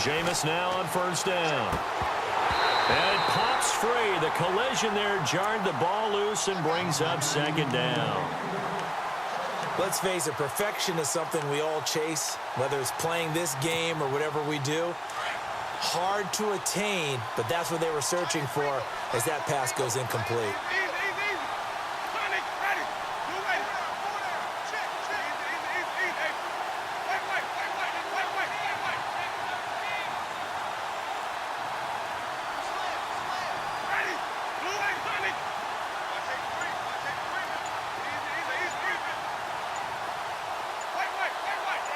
Jameis now on first down. And it pops free. The collision there jarred the ball loose and brings up second down. Let's face it, perfection is something we all chase, whether it's playing this game or whatever we do. Hard to attain, but that's what they were searching for as that pass goes incomplete.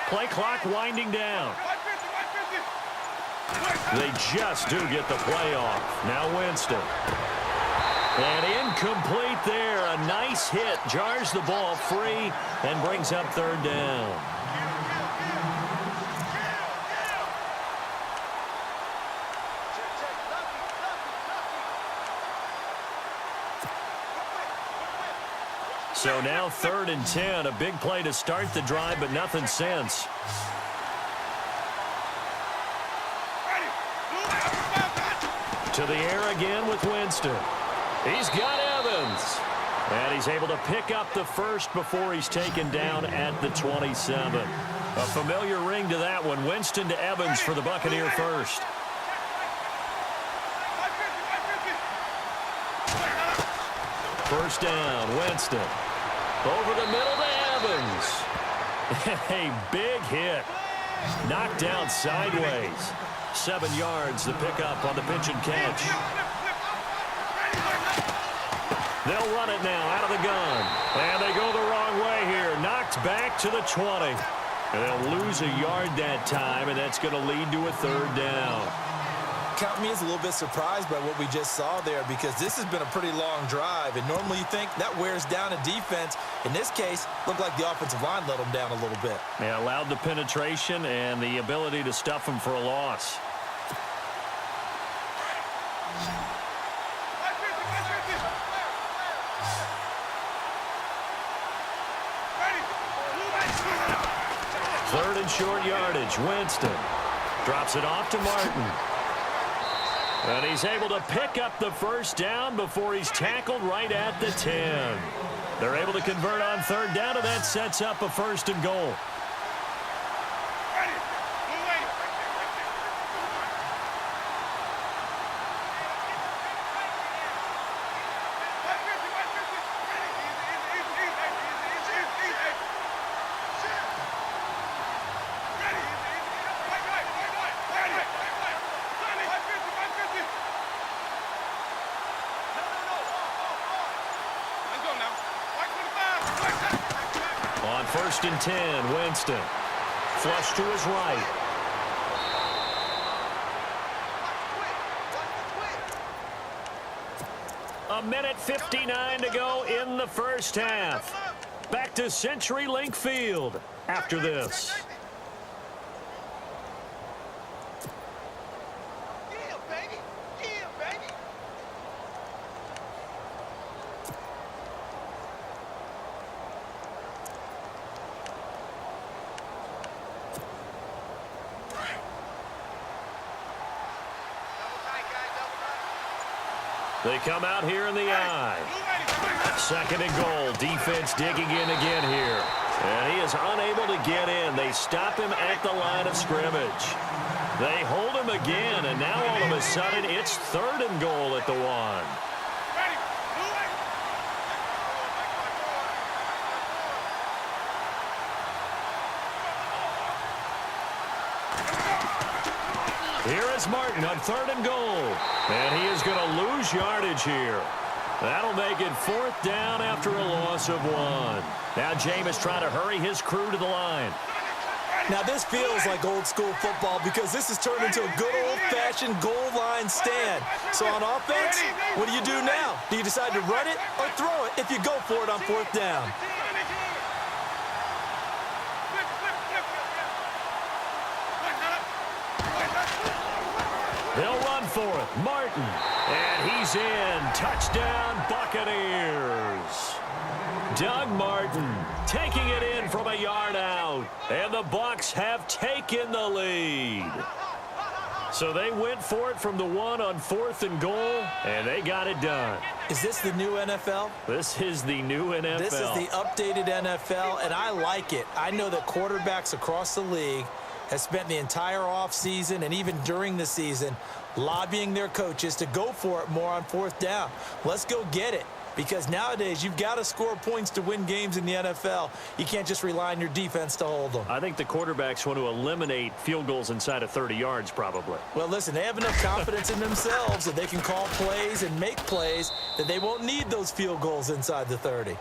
Play clock winding down. They just do get the play off. Now Winston. And incomplete there. A nice hit. Jars the ball free and brings up third down. So now 3rd and 10. A big play to start the drive, but nothing since. To the air again with Winston. He's got Evans. And he's able to pick up the first before he's taken down at the 27. A familiar ring to that one. Winston to Evans for the Buccaneer first. First down, Winston. Over the middle to Evans. A big hit. Knocked down sideways. 7 yards, the pickup on the pitch and catch. They'll run it now out of the gun. And they go the wrong way here. Knocked back to the 20. And they'll lose a yard that time, and that's going to lead to a 3rd down. Count me as a little bit surprised by what we just saw there, because this has been a pretty long drive, and normally you think that wears down a defense. In this case, looked like the offensive line let them down a little bit. They allowed the penetration and the ability to stuff them for a loss. Third and short yardage. Winston drops it off to Martin. And he's able to pick up the first down before he's tackled right at the 10. They're able to convert on 3rd down, and that sets up a 1st and goal. On 1st and 10, Winston. Flush to his right. A minute 59 to go in the first half. Back to CenturyLink Field after this. They come out here in the I. 2nd and goal. Defense digging in again here. And he is unable to get in. They stop him at the line of scrimmage. They hold him again, and now all of a sudden it's 3rd and goal at the 1. Here is Martin on 3rd and goal. And he is going to lose yardage here. That'll make it 4th down after a loss of 1. Now Jameis trying to hurry his crew to the line. Now this feels like old school football, because this has turned into a good old-fashioned goal line stand. So on offense, what do you do now? Do you decide to run it or throw it if you go for it on 4th down? He'll run for it. Martin. And he's in. Touchdown, Buccaneers. Doug Martin taking it in from a yard out. And the Bucs have taken the lead. So they went for it from the 1 on 4th and goal, and they got it done. Is this the new NFL? This is the new NFL. This is the updated NFL, and I like it. I know that quarterbacks across the league have spent the entire offseason and even during the season lobbying their coaches to go for it more on 4th down. Let's go get it. Because nowadays, you've got to score points to win games in the NFL. You can't just rely on your defense to hold them. I think the quarterbacks want to eliminate field goals inside of 30 yards, probably. Well, listen, they have enough confidence in themselves that they can call plays and make plays that they won't need those field goals inside the 30.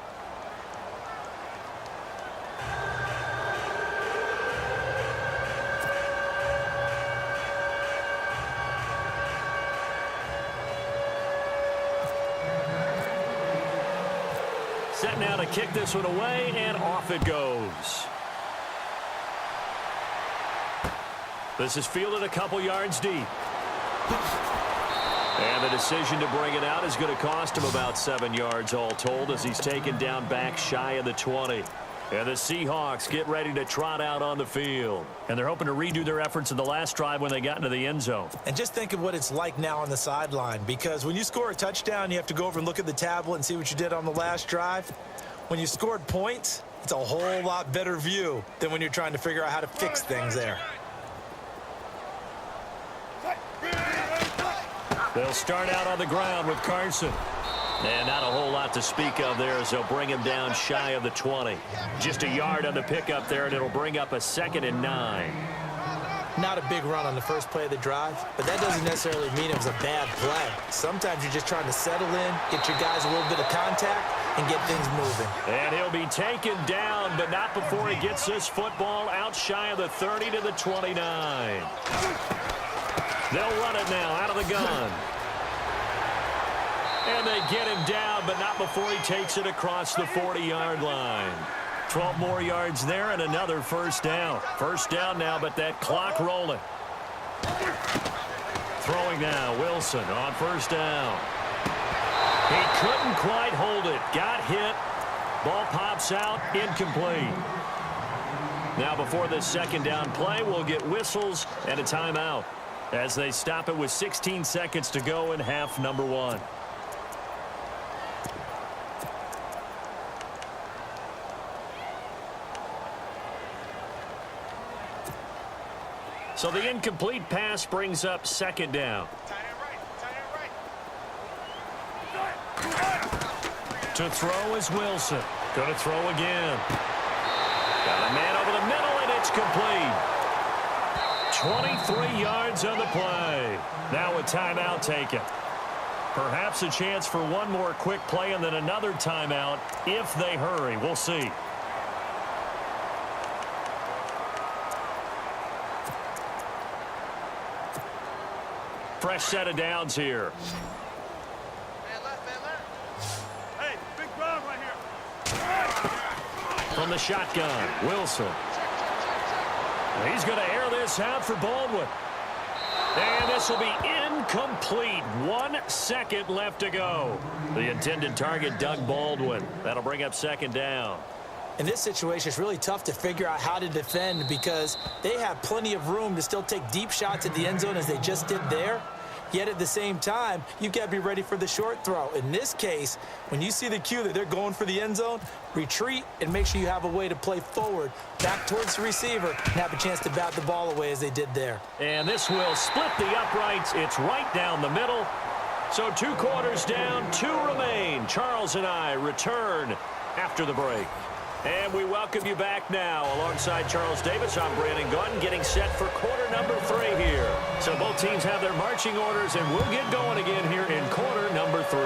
Set now to kick this one away, and off it goes. This is fielded a couple yards deep. And the decision to bring it out is going to cost him about 7 yards all told as he's taken down back shy of the 20. And the Seahawks get ready to trot out on the field. And they're hoping to redo their efforts in the last drive when they got into the end zone. And just think of what it's like now on the sideline, because when you score a touchdown, you have to go over and look at the tablet and see what you did on the last drive. When you scored points, it's a whole lot better view than when you're trying to figure out how to fix things there. They'll start out on the ground with Carson. And not a whole lot to speak of there as they'll bring him down shy of the 20. Just a yard on the pickup there, and it'll bring up a 2nd and 9. Not a big run on the first play of the drive, but that doesn't necessarily mean it was a bad play. Sometimes you're just trying to settle in, get your guys a little bit of contact, and get things moving. And he'll be taken down, but not before he gets this football out shy of the 30 to the 29. They'll run it now out of the gun. And they get him down, but not before he takes it across the 40-yard line. 12 more yards there and another first down. First down now, but that clock rolling. Throwing now, Wilson on first down. He couldn't quite hold it. Got hit. Ball pops out, incomplete. Now before this second down play, we'll get whistles and a timeout as they stop it with 16 seconds to go in half number 1. So the incomplete pass brings up second down. To throw is Wilson. Going to throw again. Got a man over the middle, and it's complete. 23 yards on the play. Now a timeout taken. Perhaps a chance for one more quick play and then another timeout if they hurry. We'll see. Fresh set of downs here. Hey, big dog right here. From the shotgun, Wilson. He's going to air this out for Baldwin. And this will be incomplete. 1 second left to go. The intended target, Doug Baldwin. That'll bring up second down. In this situation, it's really tough to figure out how to defend because they have plenty of room to still take deep shots at the end zone as they just did there. Yet at the same time, you've got to be ready for the short throw. In this case, when you see the cue that they're going for the end zone, retreat and make sure you have a way to play forward, back towards the receiver, and have a chance to bat the ball away as they did there. And this will split the uprights. It's right down the middle. So 2 quarters down, 2 remain. Charles and I return after the break. And we welcome you back now. Alongside Charles Davis, I'm Brandon Gunn, getting set for quarter number 3 here. So both teams have their marching orders, and we'll get going again here in quarter number 3.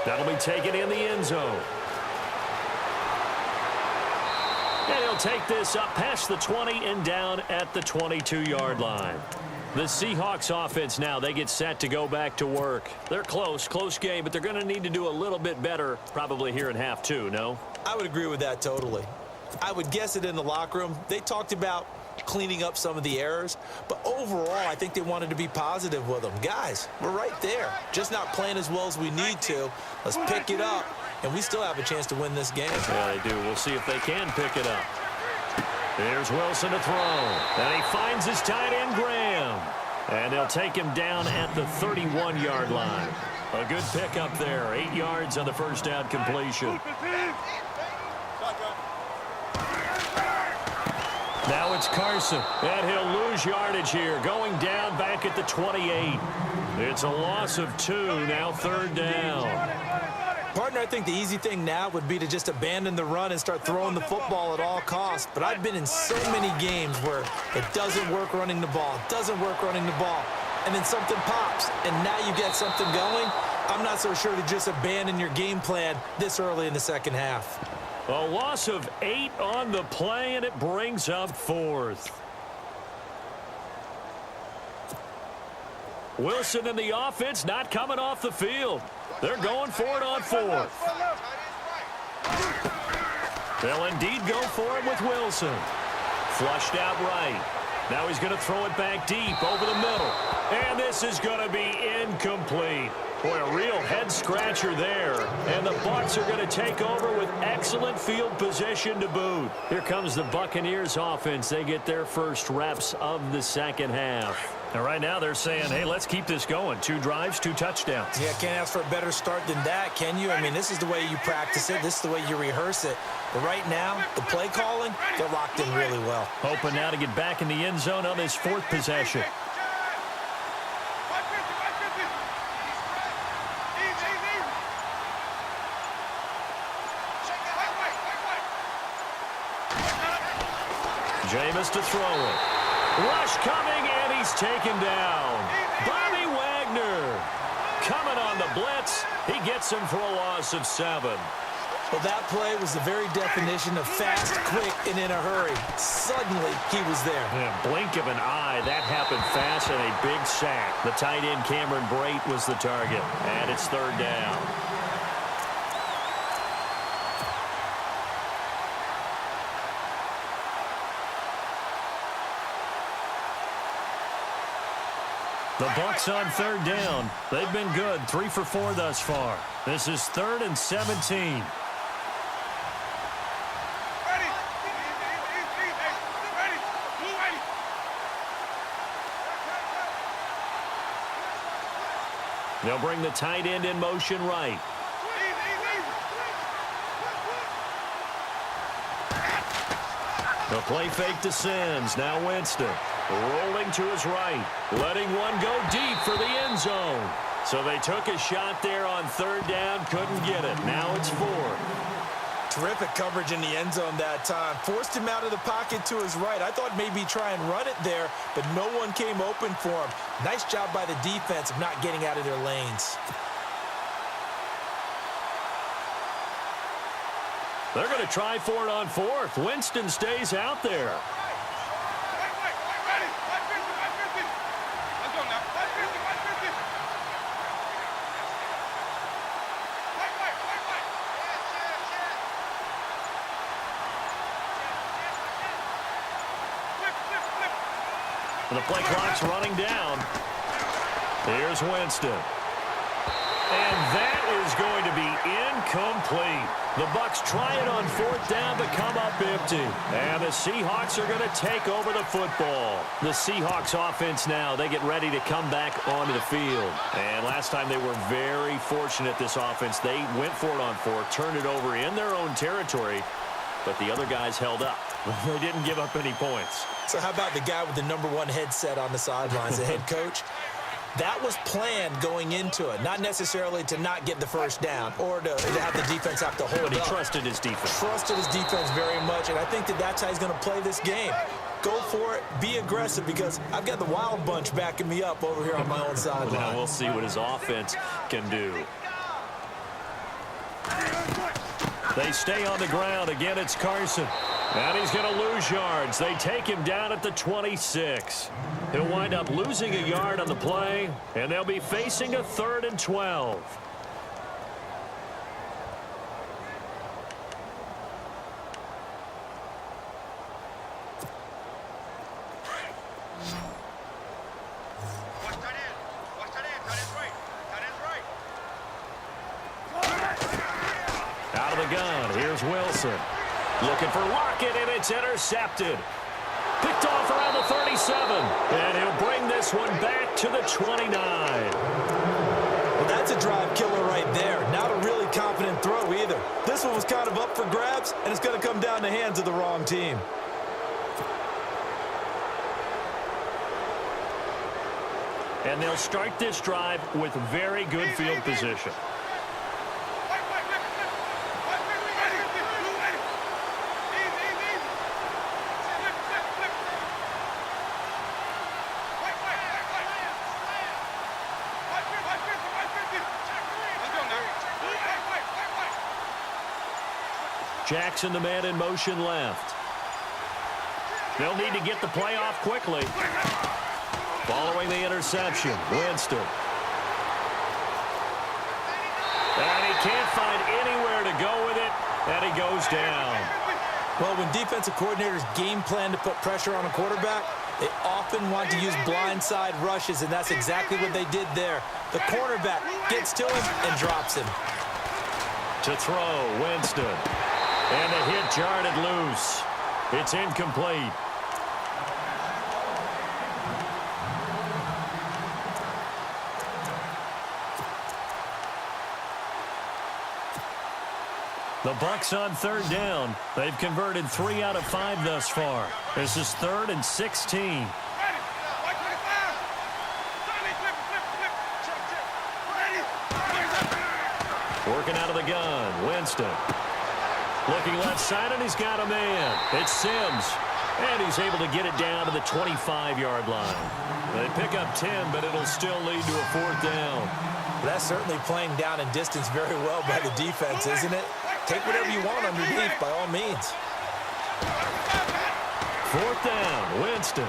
That'll be taken in the end zone. And he'll take this up past the 20 and down at the 22-yard line. The Seahawks offense now, they get set to go back to work. They're close game, but they're going to need to do a little bit better probably here in half 2, no? I would agree with that totally. I would guess it in the locker room. They talked about cleaning up some of the errors, but overall, I think they wanted to be positive with them. Guys, we're right there. Just not playing as well as we need to. Let's pick it up, and we still have a chance to win this game. Yeah, they do. We'll see if they can pick it up. Here's Wilson to throw. And he finds his tight end, Graham. And they'll take him down at the 31-yard line. A good pickup there. 8 yards on the first down completion. Now it's Carson. And he'll lose yardage here. Going down back at the 28. It's a loss of 2. Now third down. Partner, I think the easy thing now would be to just abandon the run and start throwing the football at all costs. But I've been in so many games where it doesn't work running the ball, and then something pops, and now you get something going. I'm not so sure to just abandon your game plan this early in the second half. A loss of 8 on the play, and it brings up 4th. Wilson and the offense not coming off the field. They're going for it on 4th. They'll indeed go for it with Wilson. Flushed out right. Now he's going to throw it back deep over the middle. And this is going to be incomplete. Boy, a real head-scratcher there. And the Bucs are going to take over with excellent field position to boot. Here comes the Buccaneers offense. They get their first reps of the second half. And right now they're saying, hey, let's keep this going. 2 drives, 2 touchdowns. Yeah, can't ask for a better start than that, can you? I mean, this is the way you practice it. This is the way you rehearse it. But right now, the play calling, they're locked in really well. Hoping now to get back in the end zone on this 4th possession. Jameis to throw it. Rush coming, and he's taken down. Bobby Wagner coming on the blitz. He gets him for a loss of 7. Well, that play was the very definition of fast, quick, and in a hurry. Suddenly, he was there. In a blink of an eye, that happened fast, and a big sack. The tight end, Cameron Brate, was the target. And it's third down. The Bucs on third down. They've been good. 3 for 4 thus far. This is 3rd and 17. They'll bring the tight end in motion right. The play fake to Sims. Now Winston. Rolling to his right. Letting one go deep for the end zone. So they took a shot there on third down. Couldn't get it. Now it's 4. Terrific coverage in the end zone that time. Forced him out of the pocket to his right. I thought maybe try and run it there, but no one came open for him. Nice job by the defense of not getting out of their lanes. They're going to try for it on 4th. Winston stays out there. The play clock's running down. Here's Winston. And that is going to be incomplete. The Bucs try it on 4th down but come up empty. And the Seahawks are going to take over the football. The Seahawks offense now, they get ready to come back onto the field. And last time they were very fortunate, this offense. They went for it on 4th, turned it over in their own territory, but the other guys held up. They didn't give up any points. So how about the guy with the #1 headset on the sidelines, the head coach? That was planned going into it, not necessarily to not get the first down or to have the defense have to hold But he up. trusted his defense. Trusted his defense very much, and I think that's how he's going to play this game. Go for it, be aggressive, because I've got the Wild Bunch backing me up over here on my own sideline. Now we'll see what his offense can do. They stay on the ground. Again, it's Carson. And he's going to lose yards. They take him down at the 26. He'll wind up losing a yard on the play, and they'll be facing a 3rd and 12. Out of the gun, here's Wilson. Looking for Lockett, and it's intercepted. Picked off around the 37. And he'll bring this one back to the 29. Well, that's a drive killer right there. Not a really confident throw either. This one was kind of up for grabs, and it's going to come down the hands of the wrong team. And they'll start this drive with very good field position. Jackson, the man in motion left. They'll need to get the play off quickly. Following the interception, Winston. And he can't find anywhere to go with it, and he goes down. Well, when defensive coordinators game plan to put pressure on a quarterback, they often want to use blindside rushes, and that's exactly what they did there. The cornerback gets to him and drops him. To throw, Winston. And the hit jarred it loose. It's incomplete. The Bucs on third down. They've converted 3 out of 5 thus far. This is 3rd and 16. Working out of the gun, Winston. Looking left side, and he's got a man. It's Sims. And he's able to get it down to the 25-yard line. They pick up 10, but it'll still lead to a 4th down. That's certainly playing down in distance very well by the defense, isn't it? Take whatever you want underneath, by all means. 4th down, Winston.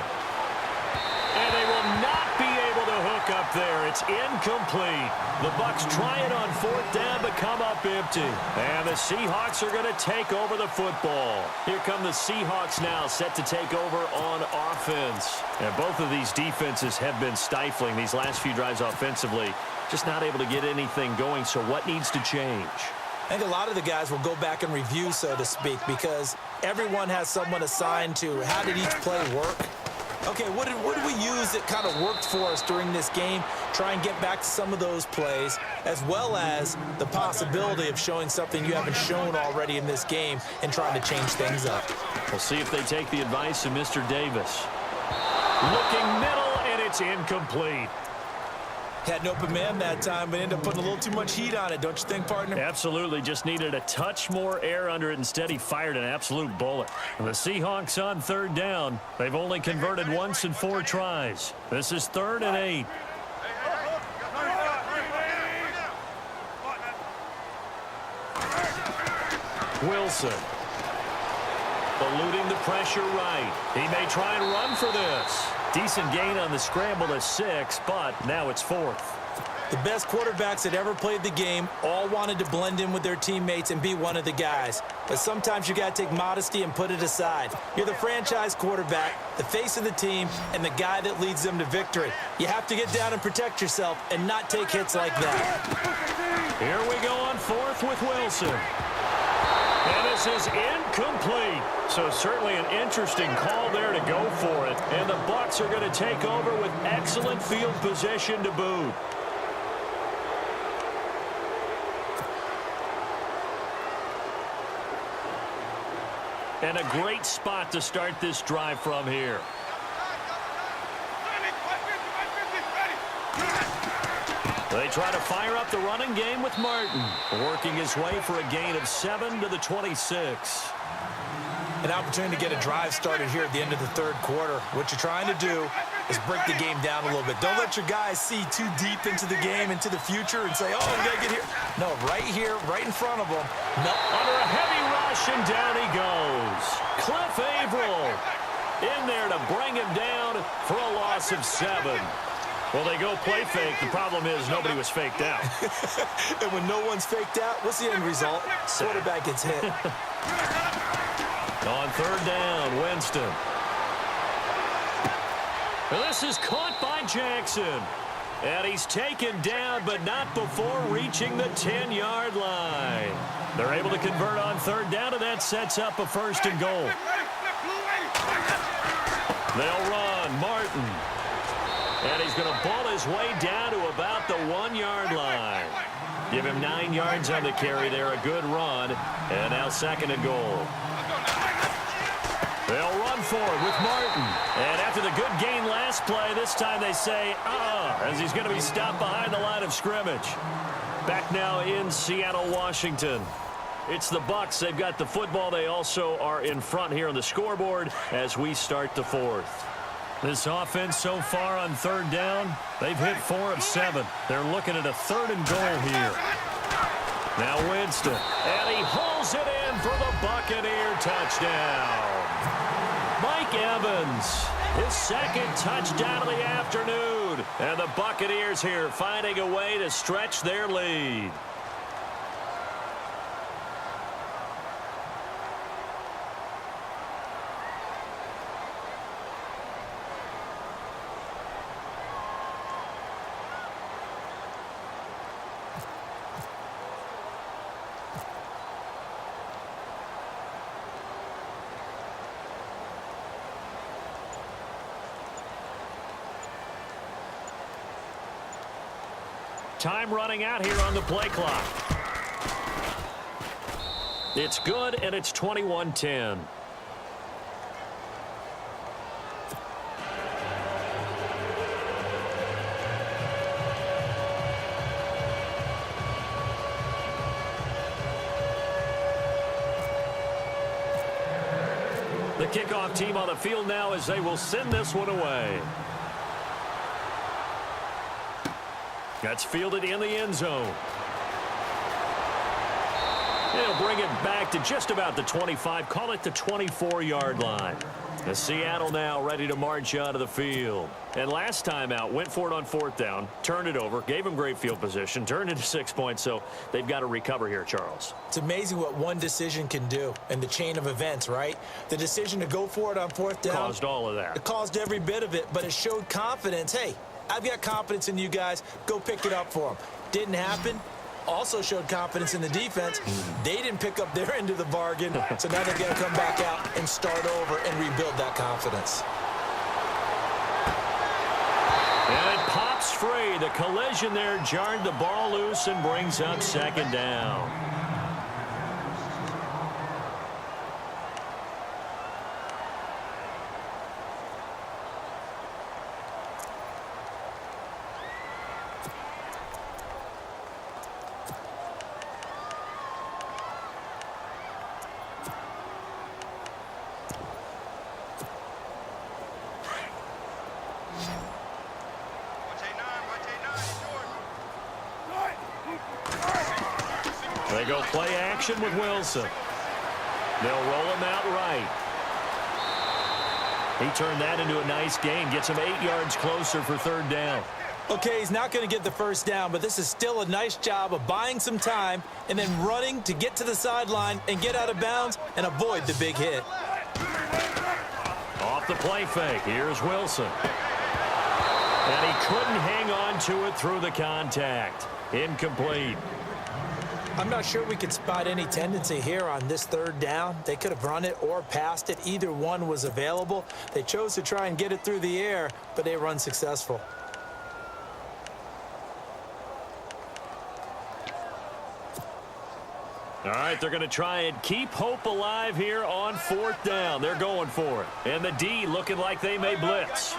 And they will not be able to hook up there. It's incomplete. The Bucs try it on 4th down, but come up empty. And the Seahawks are going to take over the football. Here come the Seahawks now, set to take over on offense. And both of these defenses have been stifling these last few drives offensively. Just not able to get anything going, so what needs to change? I think a lot of the guys will go back and review, so to speak, because everyone has someone assigned to how did each play work. Okay, what did we use that kind of worked for us during this game? Try and get back to some of those plays, as well as the possibility of showing something you haven't shown already in this game and trying to change things up. We'll see if they take the advice of Mr. Davis. Looking middle, and it's incomplete. Had an open man that time, but ended up putting a little too much heat on it, don't you think, partner? Absolutely. Just needed a touch more air under it. Instead, he fired an absolute bullet. And the Seahawks on 3rd down. They've only converted once in 4 tries. This is 3rd and 8. Wilson. Eluding the pressure right. He may try and run for this. Decent gain on the scramble to 6, but now it's 4th. The best quarterbacks that ever played the game all wanted to blend in with their teammates and be one of the guys. But sometimes you got to take modesty and put it aside. You're the franchise quarterback, the face of the team, and the guy that leads them to victory. You have to get down and protect yourself and not take hits like that. Here we go on 4th with Wilson. And this is incomplete. So certainly an interesting call there to go for it. And the Bucs are going to take over with excellent field position to boot. And a great spot to start this drive from here. They try to fire up the running game with Martin, working his way for a gain of 7 to the 26. An opportunity to get a drive started here at the end of the 3rd quarter. What you're trying to do is break the game down a little bit. Don't let your guys see too deep into the game, into the future, and say, oh, we got to get here. No, right here, right in front of them. No. Under a heavy rush, and down he goes. Cliff Averill in there to bring him down for a loss of 7. Well, they go play fake. The problem is nobody was faked out. And when no one's faked out, what's the end result? Quarterback gets hit. On 3rd down, Winston. And this is caught by Jackson. And he's taken down, but not before reaching the 10-yard line. They're able to convert on third down, and that sets up a first and goal. They'll run. Martin. And he's going to ball his way down to about the 1-yard line. Give him 9 yards on the carry there. A good run. And now second and goal. They'll run for it with Martin. And after the good gain last play, this time they say, as he's going to be stopped behind the line of scrimmage. Back now in Seattle, Washington. It's the Bucs. They've got the football. They also are in front here on the scoreboard as we start the fourth. This offense so far on third down, they've hit 4 of 7. They're looking at a third and goal here. Now Winston, and he hauls it in for the Buccaneer touchdown. Mike Evans, his second touchdown of the afternoon. And the Buccaneers here finding a way to stretch their lead. Time running out here on the play clock. It's good, and it's 21-10. The kickoff team on the field now as they will send this one away. That's fielded in the end zone. They'll bring it back to just about the 25. Call it the 24-yard line. And Seattle now ready to march out of the field. And last time out, went for it on fourth down, turned it over, gave them great field position, turned into 6 points, so they've got to recover here, Charles. It's amazing what one decision can do in the chain of events, right? The decision to go for it on fourth down. Caused all of that. It caused every bit of it, but it showed confidence. Hey, I've got confidence in you guys. Go pick it up for them. Didn't happen. Also showed confidence in the defense. They didn't pick up their end of the bargain, so now they've got to come back out and start over and rebuild that confidence. And it pops free. The collision there jarred the ball loose and brings up second down. They go play action with Wilson. They'll roll him out right. He turned that into a nice gain. Gets him 8 yards closer for third down. Okay, he's not going to get the first down, but this is still a nice job of buying some time and then running to get to the sideline and get out of bounds and avoid the big hit. Off the play fake. Here's Wilson. And he couldn't hang on to it through the contact. Incomplete. I'm not sure we could spot any tendency here on this third down. They could have run it or passed it. Either one was available. They chose to try and get it through the air, but they were unsuccessful. All right, they're going to try and keep hope alive here on fourth down. They're going for it. And the D looking like they may blitz.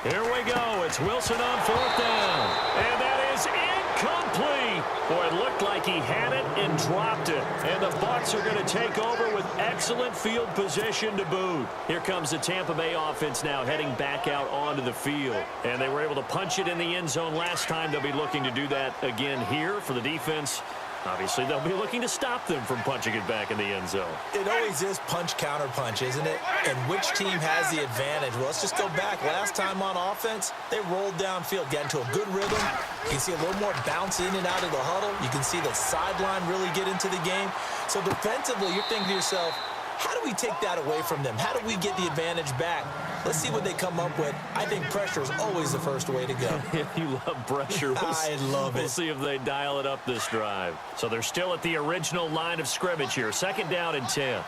Here we go. It's Wilson on fourth down. And that is incomplete. Boy, it looked like he had it and dropped it. And the Bucs are going to take over with excellent field position to boot. Here comes the Tampa Bay offense now heading back out onto the field. And they were able to punch it in the end zone last time. They'll be looking to do that again here for the defense. Obviously, they'll be looking to stop them from punching it back in the end zone. It always is punch-counter-punch, isn't it? And which team has the advantage? Well, let's just go back. Last time on offense, they rolled downfield, got into a good rhythm. You can see a little more bounce in and out of the huddle. You can see the sideline really get into the game. So defensively, you're thinking to yourself, How do we take that away from them? How do we get the advantage back? Let's see what they come up with. I think pressure is always the first way to go. You love pressure. I love it. We'll see if they dial it up this drive. So they're still at the original line of scrimmage here. 2nd down and 10. Ready.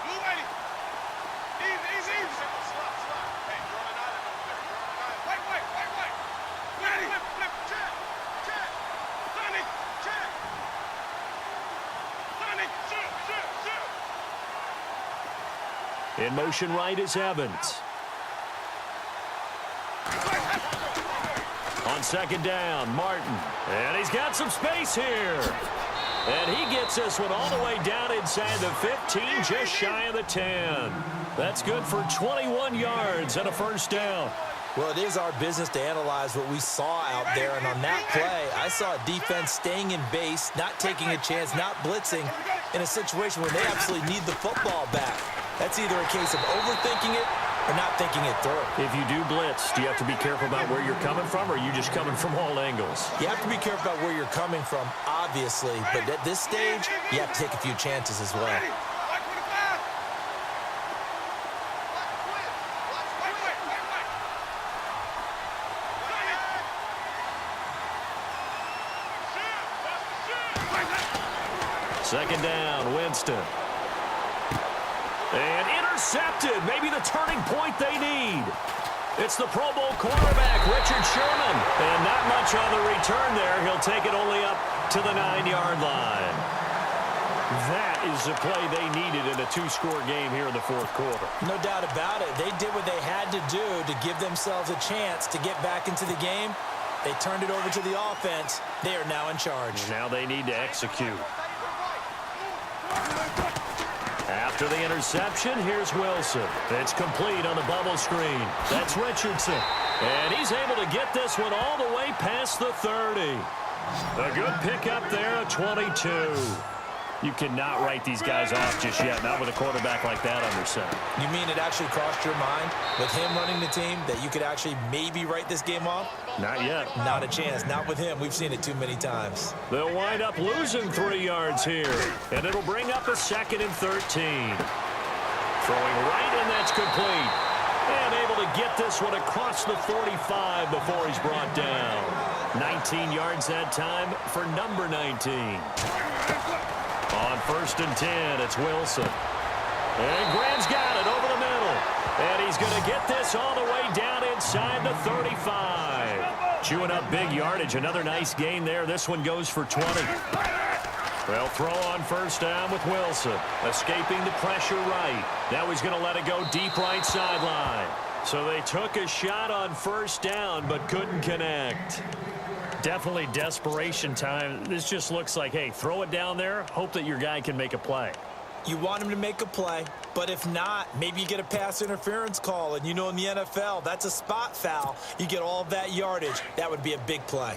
Blue ready. Easy. Slot. Hey, you're on an island over there. Wait. Ready. Flip. Check. Sonic. Check. Sonic. Shoot. In motion right is Evans. On 2nd down, Martin. And he's got some space here. And he gets this one all the way down inside the 15, just shy of the 10. That's good for 21 yards and a 1st down. Well, it is our business to analyze what we saw out there, and on that play, I saw a defense staying in base, not taking a chance, not blitzing in a situation where they absolutely need the football back. That's either a case of overthinking it or not thinking it through. If you do blitz, do you have to be careful about where you're coming from, or are you just coming from all angles? You have to be careful about where you're coming from, obviously, but at this stage, you have to take a few chances as well. Ready. Watch for the pass. Wait. 2nd down, Winston. And intercepted. Maybe the turning point they need. It's the Pro Bowl quarterback, Richard Sherman. And not much on the return there. He'll take it only up to the 9-yard line. That is the play they needed in a 2-score game here in the 4th quarter. No doubt about it. They did what they had to do to give themselves a chance to get back into the game. They turned it over to the offense. They are now in charge. Now they need to execute. After the interception, here's Wilson. It's complete on the bubble screen. That's Richardson. And he's able to get this one all the way past the 30. A good pickup there at 22. You cannot write these guys off just yet, not with a quarterback like that under center. You mean it actually crossed your mind with him running the team that you could actually maybe write this game off? Not yet. Not a chance. Not with him. We've seen it too many times. They'll wind up losing 3 yards here, and it'll bring up a 2nd and 13. Throwing right, and that's complete. And able to get this one across the 45 before he's brought down. 19 yards that time for number 19. On 1st and 10, it's Wilson. And Graham's got it over the middle. And he's going to get this all the way down inside the 35. Chewing up big yardage. Another nice gain there. This one goes for 20. They'll throw on 1st down with Wilson. Escaping the pressure right. Now he's going to let it go deep right sideline. So they took a shot on 1st down but couldn't connect. Definitely desperation time. This just looks like, hey, throw it down there, hope that your guy can make a play. You want him to make a play, but if not, maybe you get a pass interference call, and you know in the NFL, that's a spot foul. You get all of that yardage. That would be a big play.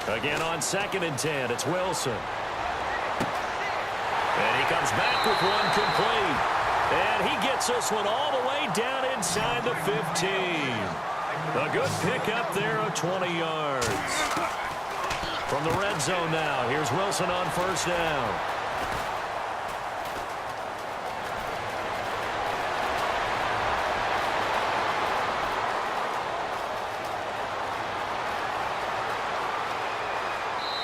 Again on 2nd and 10, it's Wilson. And he comes back with one complete. And he gets this one all the way down inside the 15. A good pickup there of 20 yards. From the red zone now, here's Wilson on 1st down.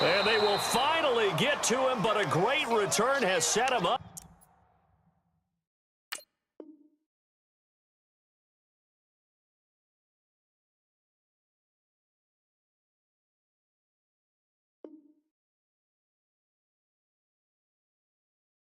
And they will finally get to him, but a great return has set him up.